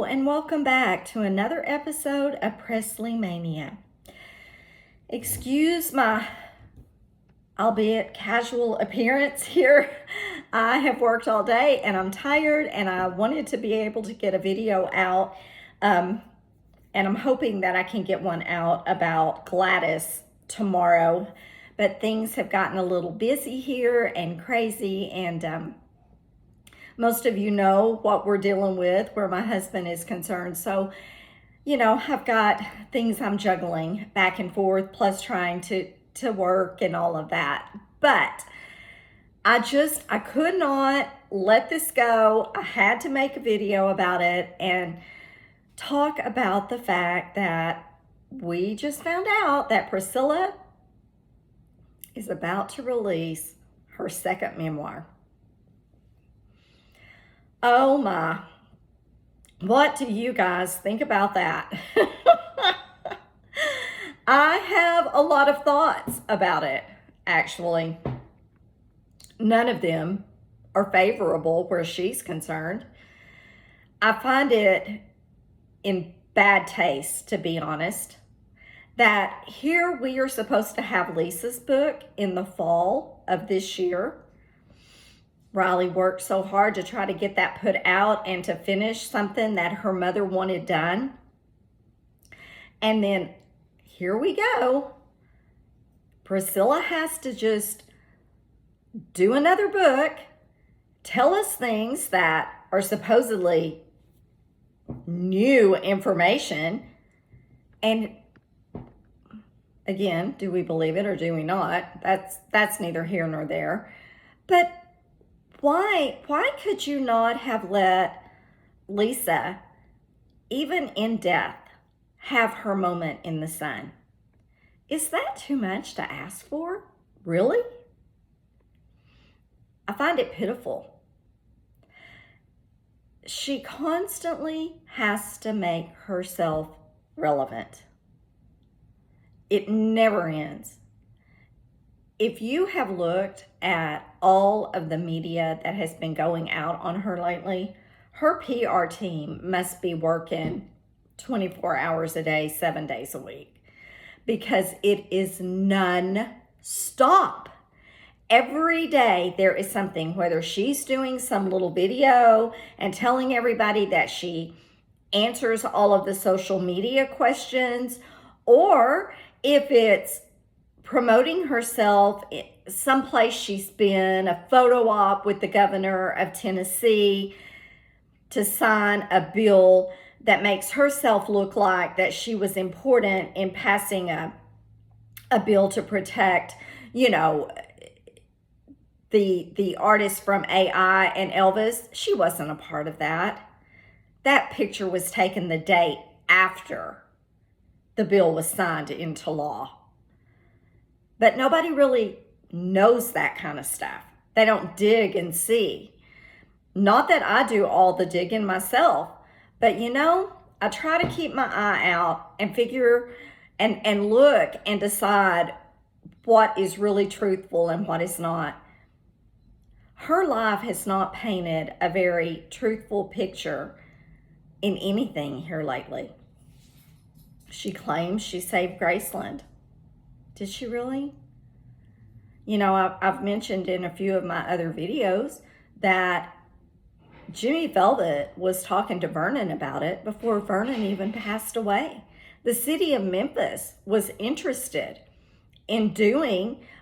Hello, and welcome back to another episode of Presley Mania. Excuse my albeit casual appearance here. I have worked all day and I'm tired, and I wanted to be able to get a video out. And I'm hoping that I can get one out about Gladys tomorrow. But things have gotten a little busy here and crazy, and most of you know what we're dealing with where my husband is concerned. So, I've got things I'm juggling back and forth, plus trying to work and all of that. But I could not let this go. I had to make a video about it and talk about the fact that we just found out that Priscilla is about to release her second memoir. Oh my, what do you guys think about that? I have a lot of thoughts about it, actually. None of them are favorable where she's concerned. I find it in bad taste, to be honest, that here we are supposed to have Lisa's book in the fall of this year. Riley worked so hard to try to get that put out and to finish something that her mother wanted done. And then here we go. Priscilla has to just do another book, tell us things that are supposedly new information. And again, do we believe it or do we not? That's neither here nor there. But why could you not have let Lisa, even in death, have her moment in the sun? Is that too much to ask for? Really? I find it pitiful. She constantly has to make herself relevant. It never ends. If you have looked at all of the media that has been going out on her lately, her PR team must be working 24 hours a day, 7 days a week, because it is non-stop. Every day there is something, whether she's doing some little video and telling everybody that she answers all of the social media questions, or if it's promoting herself someplace she's been, a photo op with the governor of Tennessee to sign a bill that makes herself look like that she was important in passing a bill to protect, the artist from AI and Elvis. She wasn't a part of that. That picture was taken the day after the bill was signed into law. But nobody really knows that kind of stuff. They don't dig and see. Not that I do all the digging myself, but I try to keep my eye out and figure and look and decide what is really truthful and what is not. Her life has not painted a very truthful picture in anything here lately. She claims she saved Graceland. Did she really? I've mentioned in a few of my other videos that Jimmy Velvet was talking to Vernon about it before Vernon even passed away. The city of Memphis was interested in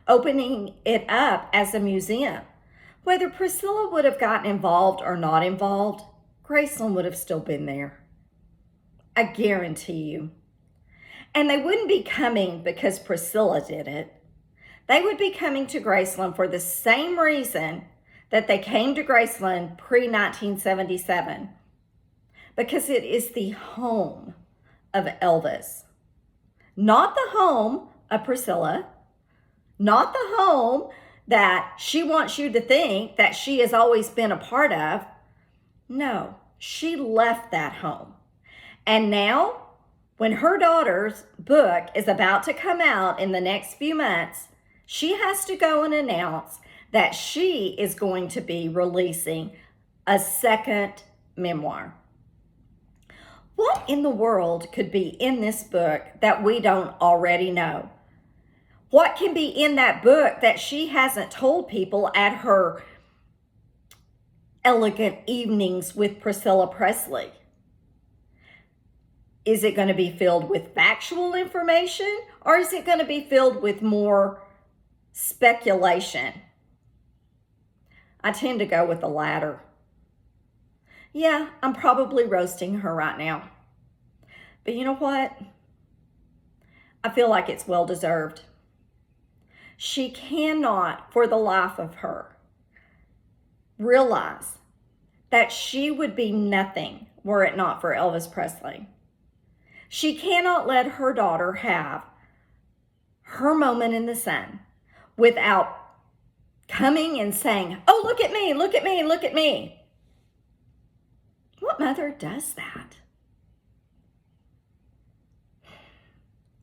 opening it up as a museum. Whether Priscilla would have gotten involved or not involved, Graceland would have still been there. I guarantee you. And they wouldn't be coming because Priscilla did it. They would be coming to Graceland for the same reason that they came to Graceland pre-1977, because it is the home of Elvis. Not the home of Priscilla, not the home that she wants you to think that she has always been a part of. No, she left that home. And now, when her daughter's book is about to come out in the next few months, she has to go and announce that she is going to be releasing a second memoir. What in the world could be in this book that we don't already know? What can be in that book that she hasn't told people at her elegant evenings with Priscilla Presley? Is it going to be filled with factual information, or is it going to be filled with more speculation? I tend to go with the latter. Yeah, I'm probably roasting her right now. But you know what? I feel like it's well deserved. She cannot, for the life of her, realize that she would be nothing were it not for Elvis Presley. She cannot let her daughter have her moment in the sun without coming and saying, oh, look at me, look at me, look at me. What mother does that?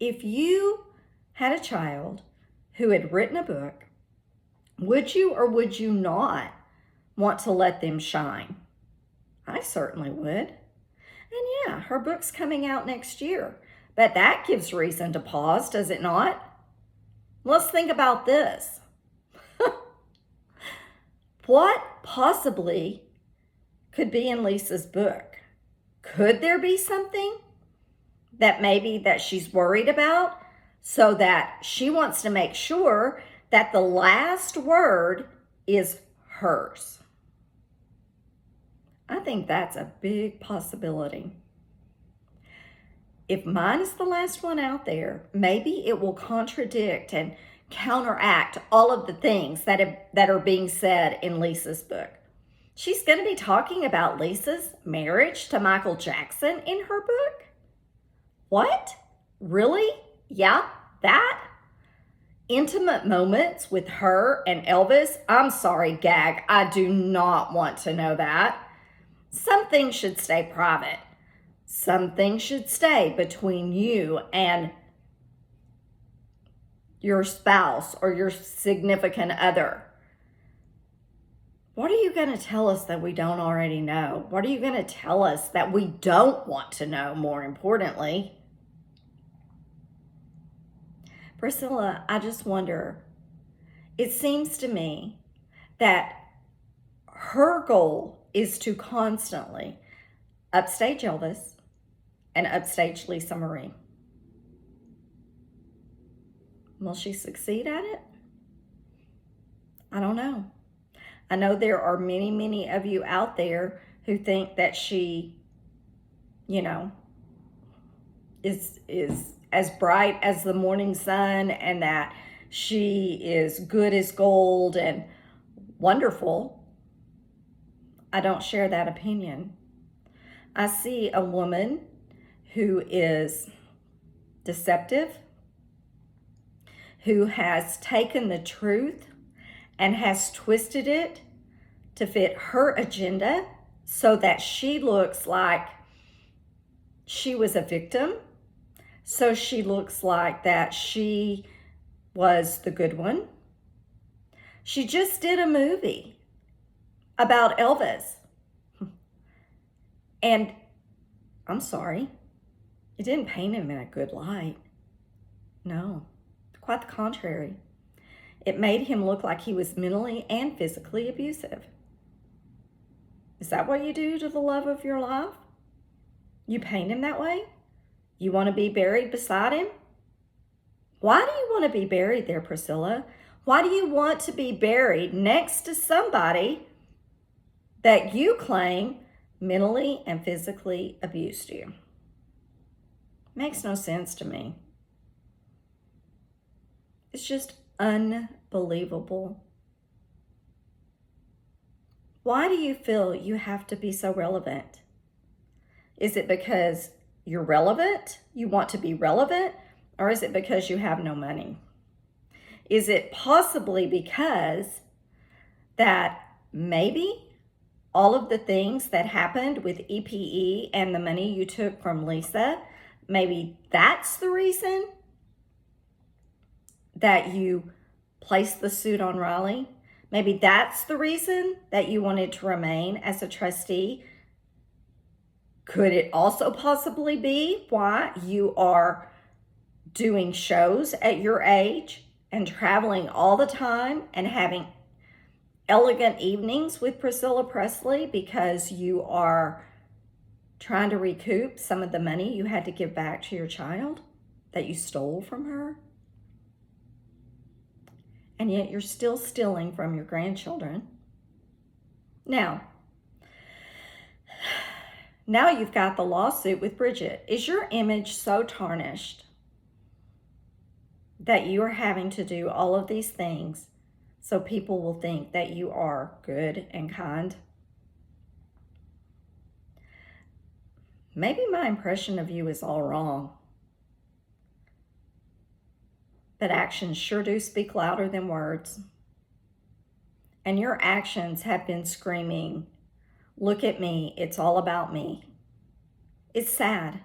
If you had a child who had written a book, would you or would you not want to let them shine? I certainly would. And yeah, her book's coming out next year, but that gives reason to pause, does it not? Let's think about this. What possibly could be in Lisa's book? Could there be something that maybe that she's worried about, so that she wants to make sure that the last word is hers? I think that's a big possibility. If mine is the last one out there, maybe it will contradict and counteract all of the things that are being said in Lisa's book. She's going to be talking about Lisa's marriage to Michael Jackson in her book? What? Really? Yeah, that? Intimate moments with her and Elvis? I'm sorry, gag. I do not want to know that. Some things should stay private. Some things should stay between you and your spouse or your significant other. What are you going to tell us that we don't already know? What are you going to tell us that we don't want to know, more importantly? Priscilla, I just wonder, it seems to me that her goal is to constantly upstage Elvis and upstage Lisa Marie. Will she succeed at it? I don't know. I know there are many, many of you out there who think that she, is as bright as the morning sun and that she is good as gold and wonderful. I don't share that opinion. I see a woman who is deceptive, who has taken the truth and has twisted it to fit her agenda so that she looks like she was a victim. So she looks like that she was the good one. She just did a movie about Elvis. And I'm sorry, it didn't paint him in a good light. No, quite the contrary. It made him look like he was mentally and physically abusive. Is that what you do to the love of your life? You paint him that way? You want to be buried beside him? Why do you want to be buried there, Priscilla? Why do you want to be buried next to somebody that you claim mentally and physically abused you? Makes no sense to me. It's just unbelievable. Why do you feel you have to be so relevant? Is it because you're relevant? You want to be relevant? Or is it because you have no money? Is it possibly because that maybe all of the things that happened with EPE and the money you took from Lisa, maybe that's the reason that you placed the suit on Riley? Maybe that's the reason that you wanted to remain as a trustee Could it also possibly be why you are doing shows at your age and traveling all the time and having elegant evenings with Priscilla Presley, because you are trying to recoup some of the money you had to give back to your child that you stole from her? And yet you're still stealing from your grandchildren. Now you've got the lawsuit with Bridget. Is your image so tarnished that you are having to do all of these things so people will think that you are good and kind? Maybe my impression of you is all wrong, but actions sure do speak louder than words. And your actions have been screaming, look at me, it's all about me. It's sad.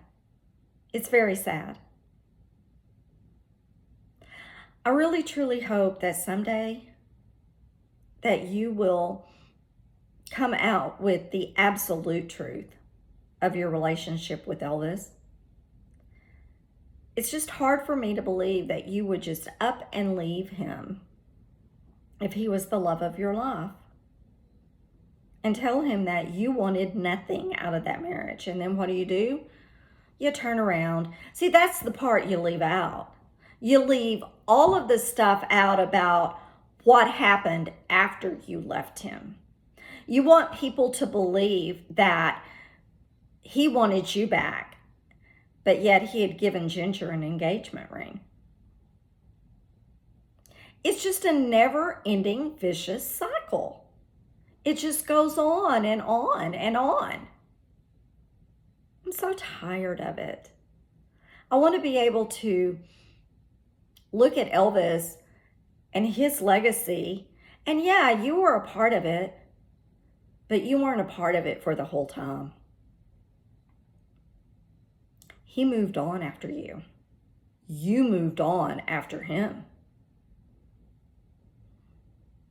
It's very sad. I really, truly hope that someday that you will come out with the absolute truth of your relationship with Elvis. It's just hard for me to believe that you would just up and leave him if he was the love of your life, and tell him that you wanted nothing out of that marriage. And then what do? You turn around. See, that's the part you leave out. You leave all of the stuff out about what happened after you left him. You want people to believe that he wanted you back, but yet he had given Ginger an engagement ring. It's just a never-ending vicious cycle. It just goes on and on and on. I'm so tired of it. I want to be able to look at Elvis and his legacy, and yeah, you were a part of it, but you weren't a part of it for the whole time. He moved on after you. You moved on after him.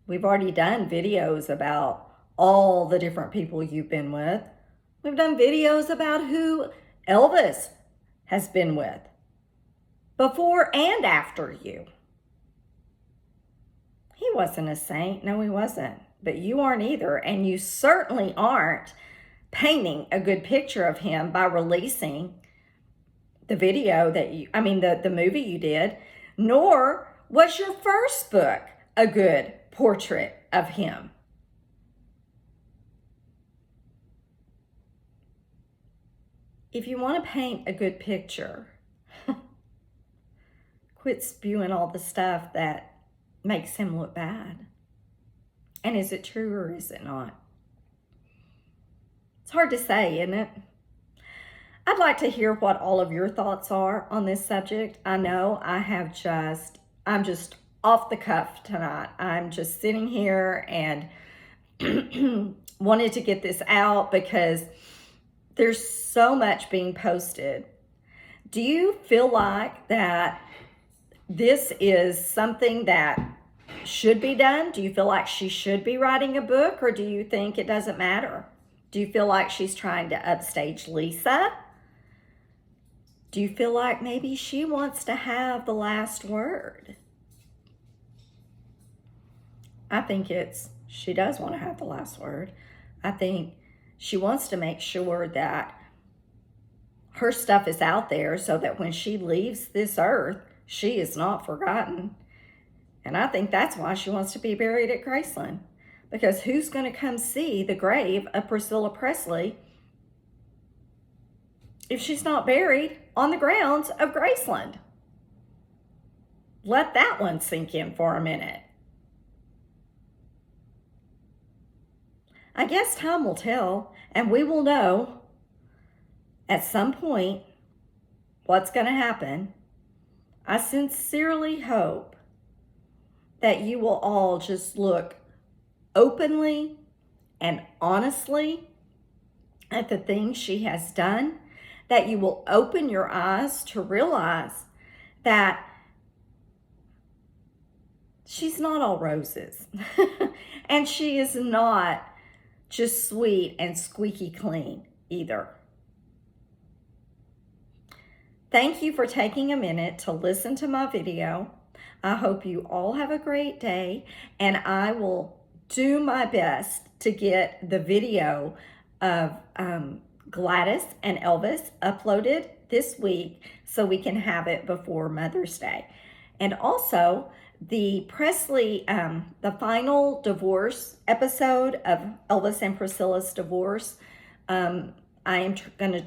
We've already done videos about all the different people you've been with. We've done videos about who Elvis has been with before and after you. He wasn't a saint. No, he wasn't. But you aren't either. And you certainly aren't painting a good picture of him by releasing the video that the movie you did, nor was your first book a good portrait of him. If you want to paint a good picture, quit spewing all the stuff that makes him look bad. And is it true or is it not? It's hard to say, isn't it? I'd like to hear what all of your thoughts are on this subject. I know I'm just off the cuff tonight. I'm just sitting here and wanted to get this out because there's so much being posted. Do you feel like that this is something that should be done? Do you feel like she should be writing a book, or do you think it doesn't matter? Do you feel like she's trying to upstage Lisa? Do you feel like maybe she wants to have the last word? I think she does want to have the last word. I think she wants to make sure that her stuff is out there so that when she leaves this earth, she is not forgotten. And I think that's why she wants to be buried at Graceland. Because who's going to come see the grave of Priscilla Presley if she's not buried on the grounds of Graceland? Let that one sink in for a minute. I guess time will tell, and we will know at some point what's going to happen. I sincerely hope that you will all just look openly and honestly at the things she has done, that you will open your eyes to realize that she's not all roses and she is not just sweet and squeaky clean either. Thank you for taking a minute to listen to my video. I hope you all have a great day, and I will do my best to get the video of Gladys and Elvis uploaded this week so we can have it before Mother's Day. And also, the Presley, the final divorce episode of Elvis and Priscilla's divorce, I am going to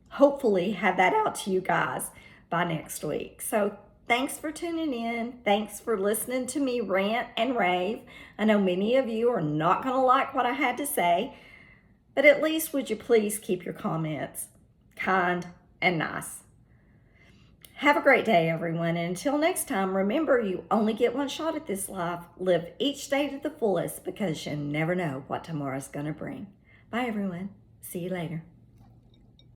hopefully have that out to you guys by next week. So thanks for tuning in. Thanks for listening to me rant and rave. I know many of you are not going to like what I had to say, but at least would you please keep your comments kind and nice. Have a great day, everyone. And until next time, remember, you only get one shot at this life. Live each day to the fullest because you never know what tomorrow's going to bring. Bye, everyone. See you later.